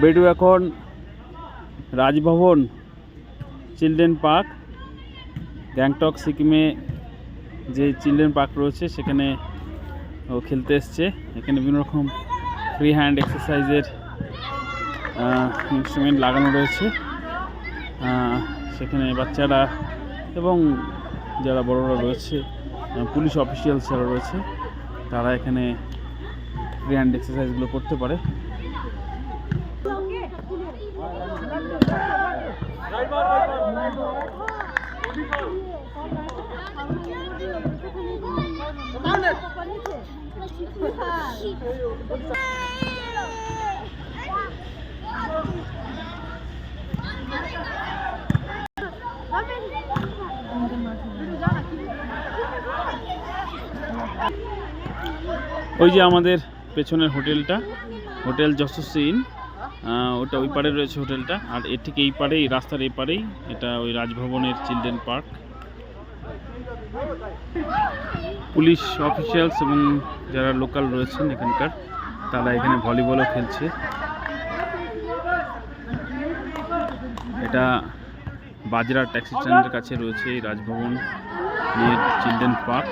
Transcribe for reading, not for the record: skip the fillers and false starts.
বেডু এখন Raj Bhavan children park, Gangtok সিকিমে যে চিলড্রেন পার্ক রয়েছে সেখানে ও খেলতে এসছে। এখানে বিভিন্ন রকম ফ্রি হ্যান্ড এক্সারসাইজের ইনস্ট্রুমেন্ট লাগানো রয়েছে। সেখানে বাচ্চারা এবং যারা বড়রা রয়েছে, পুলিশ অফিসিয়ালস যারা রয়েছে, তারা এখানে ফ্রি হ্যান্ড এক্সারসাইজগুলো করতে পারে। ওই যে আমাদের পেছনের হোটেলটা, হোটেল যশস্বী ইন, ওটা ওই পারে রয়েছে হোটেলটা। আর এর ঠিক এই পারেই, রাস্তার এই পারেই এটা ওই রাজভবনের চিলড্রেন পার্ক। পুলিশ অফিসিয়ালস এবং যারা লোকাল রয়েছেন এখানকার, তারা এখানে ভলিবলও খেলছে। এটা বাজরা ট্যাক্সি স্ট্যান্ডের কাছে রয়েছে এই রাজভবন নিয়ে চিলড্রেন পার্ক।